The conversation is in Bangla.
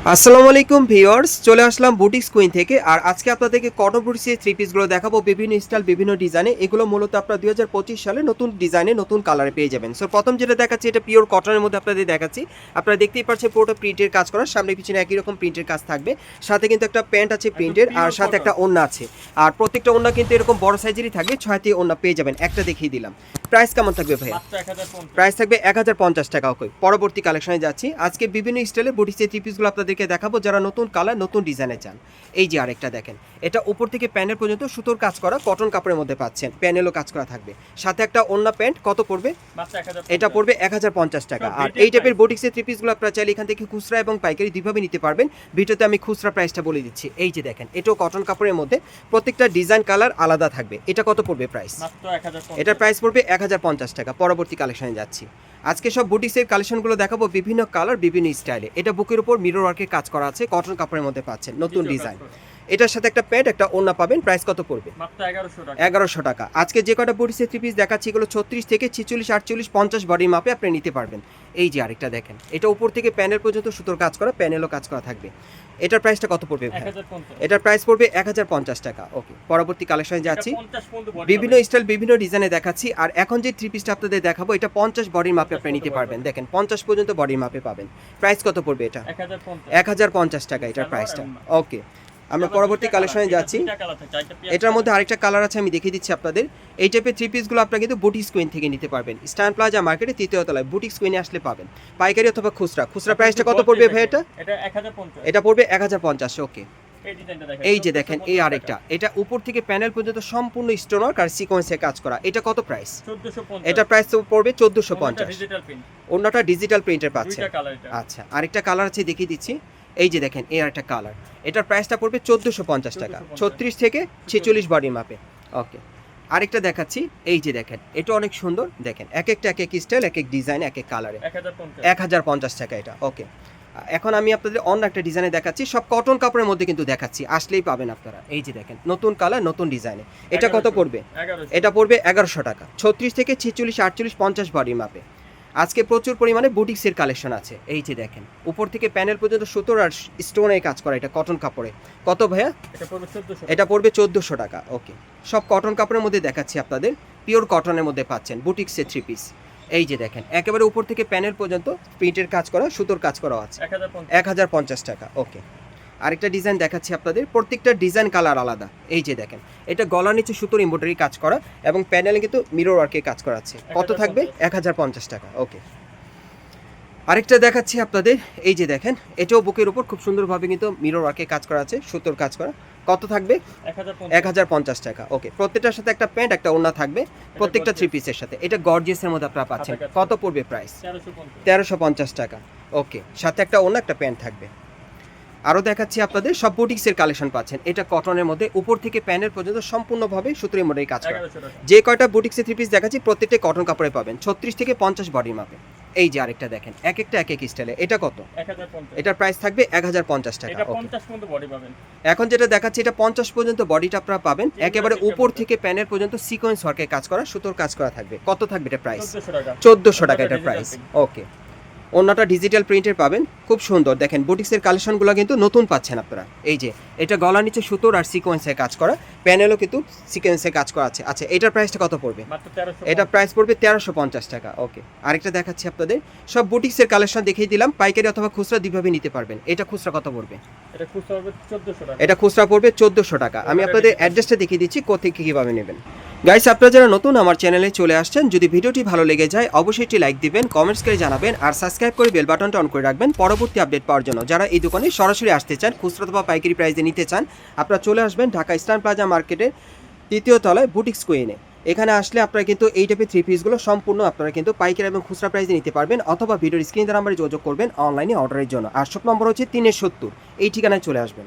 আসসালামু আলাইকুম ভিউয়ার্স, চলে আসলাম বুটিক্স কুইন থেকে। আর আজকে আপনাদেরকে কটন বুটিক্সের থ্রি পিসগুলো দেখাবো বিভিন্ন স্টাইল বিভিন্ন ডিজাইনে। এগুলো মূলত আপনারা 2025 সালে নতুন ডিজাইনে নতুন কালারে পেয়ে যাবেন। সো প্রথম যেটা দেখাচ্ছি এটা পিওর কটনের মধ্যে আপনাদের দেখাচ্ছি। আপনারা দেখতেই পাচ্ছেন পুরোটা প্রিন্টের কাজ করা, সামনে পিছনে একই রকম প্রিন্টের কাজ থাকবে, সাথে কিন্তু একটা প্যান্ট আছে প্রিন্টের, আর সাথে একটা ওড়না আছে। আর প্রত্যেকটা ওড়না কিন্তু এরকম বড় সাইজেরই থাকবে, 6টি ওড়না পেয়ে যাবেন। একটা দেখিয়ে দিলাম। প্রাইস কেমন থাকবে ভাইয়া? প্রাইস থাকবে 1050 টাকা। ওকে, পরবর্তী কালেকশনে যাচ্ছি। আজকে বিভিন্ন স্টাইলে বুটিক্সের থ্রি পিসগুলো আপনাদেরকে দেখাবো যারা নতুন কালার নতুন ডিজাইনে চান। এই যে আরেকটা দেখেন, এটা উপর থেকে প্যানেল পর্যন্ত সুতোর কাজ করা কটন কাপড়ের মধ্যে পাচ্ছেন, প্যানেলও কাজ করা থাকবে, সাথে একটা ওড়না প্যান্ট। কত পড়বে? এটা পড়বে 1050 টাকা। আর এই টাইপের বুটিক্সের থ্রি পিসগুলো আপনারা চাইলে এখান থেকে খুচরা এবং পাইকারি দুইভাবে নিতে পারবেন। ভিডিওতে আমি খুচরা প্রাইসটা বলে দিচ্ছি। এই যে দেখেন, এটাও কটন কাপড়ের মধ্যে, প্রত্যেকটা ডিজাইন কালার আলাদা থাকবে। এটা কত পড়বে প্রাইস? এটার প্রাইস পড়বে 1050 টাকা। পরবর্তী কালেকশনে যাচ্ছি। আজকে সব বুটিক্সের কালেকশনগুলো দেখাবো বিভিন্ন কালার বিভিন্ন স্টাইলে। এটা বুকের উপর মিরর ওয়ার্কের কাজ করা আছে, কটন কাপড়ের মধ্যে পাচ্ছেন, নতুন ডিজাইন। এটার সাথে একটা প্যান্ট একটা ওড়না পাবেন। প্রাইস কত পড়বে? মাত্র 1100 টাকা। আজকে যে কটা বুটিক্সের থ্রি পিস দেখাচ্ছি এগুলো 36 থেকে 46 48 50 বডির মাপে আপনি নিতে পারবেন। এই যে আরেকটা দেখেন, এটা উপর থেকে প্যানেল পর্যন্ত সুতোর কাজ করা, প্যানেলও কাজ করা থাকবে। এটার প্রাইসটা কত পড়বে? এটার প্রাইস পড়বে 1050 টাকা। ওকে, পরবর্তী কালেকশনে যাচ্ছি। বিভিন্ন স্টাইল বিভিন্ন ডিজাইনে দেখাচ্ছি। আর এখন যে থ্রি পিসটা আপনাদের দেখাবো এটা 50 বডির মাপে আপনি নিতে পারবেন। দেখেন 50 পর্যন্ত বডির মাপে পাবেন। প্রাইস কত পড়বে? এটা 1050 টাকা এটার প্রাইসটা। ওকে, আমরা পরবর্তী কালেকশনে যাচ্ছি। এটার মধ্যে আরেকটা কালার আছে, আমি দেখিয়ে দিচ্ছি আপনাদের। এই টাইপের থ্রি পিসগুলো আপনারা কিন্তু বুটিক্স কুইন থেকে নিতে পারবেন। স্ট্যান্ড প্লাজা মার্কেটে 3য় তলায় বুটিক্স কুইনে আসলে পাবেন, পাইকারি অথবা খুচরা। খুচরা প্রাইসটা কত পড়বে ভাই? এটা পড়বে 1050। ওকে, এই যে দেখেন, এই আরেকটা, এটা উপর থেকে প্যানেল পর্যন্ত সম্পূর্ণ স্টোন ওয়ার্ক আর সিকোয়েন্সে কাজ করা। এটা কত প্রাইস? 1450। এটা প্রাইস পড়বে 1450। অন্যটা ডিজিটাল প্রিন্টের পাচ্ছে। আচ্ছা, আরেকটা কালার আছে, দেখিয়ে দিচ্ছি। এই যে দেখেন, এই আরেকটা কালার, এটার প্রাইসটা পড়বে 1450 টাকা, 36 থেকে 46 বডির মাপে। ওকে, আরেকটা দেখাচ্ছি। এই যে দেখেন, এটা অনেক সুন্দর। দেখেন এক একটা এক এক স্টাইল, এক এক ডিজাইন, এক এক কালারে। 1050 টাকা এটা। ওকে, এখন আমি আপনাদের অন্য একটা ডিজাইনে দেখাচ্ছি। সব কটন কাপড়ের মধ্যে কিন্তু দেখাচ্ছি, আসলেই পাবেন আপনারা। এই যে দেখেন, নতুন কালার নতুন ডিজাইনে। এটা কত পড়বে? এটা পড়বে 1100 টাকা, 36 থেকে 46 48 50 বডির মাপে। আজকে প্রচুর পরিমাণে বুটিক্সের কালেকশন আছে। এই যে দেখেন, উপর থেকে প্যানেল পর্যন্ত সুতোর আর স্টোনের কাজ করা, এটা কটন কাপড়ে। কত ভাইয়া? এটা পড়বে 1400 টাকা। ওকে, সব কটন কাপড়ের মধ্যে দেখাচ্ছি আপনাদের, পিওর কটনের মধ্যে পাচ্ছেন বুটিক্সের থ্রি পিস। এই যে দেখেন, একেবারে উপর থেকে প্যানেল পর্যন্ত প্রিন্টের কাজ করা, সুতোর কাজ করা আছে। 1050 টাকা। ওকে, আরেকটা ডিজাইন দেখাচ্ছি আপনাদের, প্রত্যেকটা ডিজাইন কালার আলাদা। এই যে দেখেন, এটা গলার নিচে সুতোর এমব্রয়ডারি কাজ করা এবং প্যানেলে কিন্তু মিরর ওয়ার্কে কাজ করা আছে। কত থাকবে? 1050 টাকা। ওকে, আরেকটা দেখাচ্ছি আপনাদের। এই যে দেখেন, এটাও বুকের উপর খুব সুন্দরভাবে কিন্তু মিরর ওয়ার্কে কাজ করা আছে, সুতোর কাজ করা। কত থাকবে? 1050 টাকা। ওকে, প্রত্যেকটার সাথে একটা প্যান্ট একটা ওড়না থাকবে, প্রত্যেকটা থ্রি পিসের সাথে। এটা গর্জিয়াসের মধ্যে আপনারা পাচ্ছেন। কত পড়বে প্রাইস? 1350 টাকা। ওকে, সাথে একটা ওড়না একটা প্যান্ট থাকবে। আরও দেখাচ্ছি আপনাদের, সব বুটিক্সের কালেকশন পাচ্ছেন। এটা কটনের মধ্যে, উপর থেকে প্যানেল পর্যন্ত সম্পূর্ণভাবে সুতোর এমব্রয়ডারি কাজ করা। যে কয়টা বুটিক্সের থ্রি পিস দেখাচ্ছি প্রত্যেকটা কটন কাপড়ে পাবেন, 36 থেকে 50 বডির মাপে। এই যে আরেকটা দেখেন, এক একটা এক এক স্টাইলে। এটা কত? এটার প্রাইস থাকবে 1050 টাকা। এখন যেটা দেখাচ্ছি এটা 50 পর্যন্ত বডিটা আপনারা পাবেন, একেবারে উপর থেকে প্যানেল পর্যন্ত সিকোয়েন্স ওয়ার্কে কাজ করা, সুতোর কাজ করা থাকবে। কত থাকবে এটা প্রাইস? 1400 টাকা এটার প্রাইস। ওকে, অন্যটা ডিজিটাল প্রিন্টের পাবেন, খুব সুন্দর। দেখেন বুটিক্সের কালেকশনগুলো কিন্তু নতুন পাচ্ছেন আপনারা। এই যে এটা গলার নিচে সুতোর আর সিকোয়েন্সে কাজ করা, প্যানেলও কিন্তু সিকোয়েন্সে কাজ করা আছে। আচ্ছা, এটার প্রাইসটা কত পড়বে? এটা প্রাইস পড়বে 1350 টাকা। ওকে, আরেকটা দেখাচ্ছি আপনাদের, সব বুটিক্সের কালেকশন দেখিয়ে দিলাম, পাইকারি অথবা খুচরা দুইভাবে নিতে পারবেন। এটা খুচরা কত পড়বে? এটা খুচরা পড়বে 1400 টাকা। আমি আপনাদের অ্যাড্রেসটা দেখিয়ে দিচ্ছি কোথায় কীভাবে নেবেন। গাইস, আপনারা যারা নতুন আমার চ্যানেলে চলে আসছেন, যদি ভিডিওটি ভালো লেগে যায় অবশ্যই একটি লাইক দিবেন, কমেন্টস করে জানাবেন, আর সাবস্ক্রাইব করে বেল বাটনটা অন করে রাখবেন পরবর্তী আপডেট পাওয়ার জন্য। যারা এই দোকানে সরাসরি আসতে চান, খুচরা অথবা পাইকারি প্রাইসে নিতে চান, আপনারা চলে আসবেন ঢাকা স্ট্যান্ড প্লাজা মার্কেটের 3য় তলায় বুটিক্স কুইনে। এখানে আসলে আপনারা কিন্তু এই টাইপের থ্রি পিসগুলো সম্পূর্ণ আপনারা কিন্তু পাইকারি এবং খুচরা প্রাইসে নিতে পারবেন, অথবা ভিডিওর স্ক্রিন নাম্বারে যোগাযোগ করবেন অনলাইনে অর্ডারের জন্য। আর শপ নম্বর হচ্ছে 370। এই ঠিকানায় চলে আসবেন।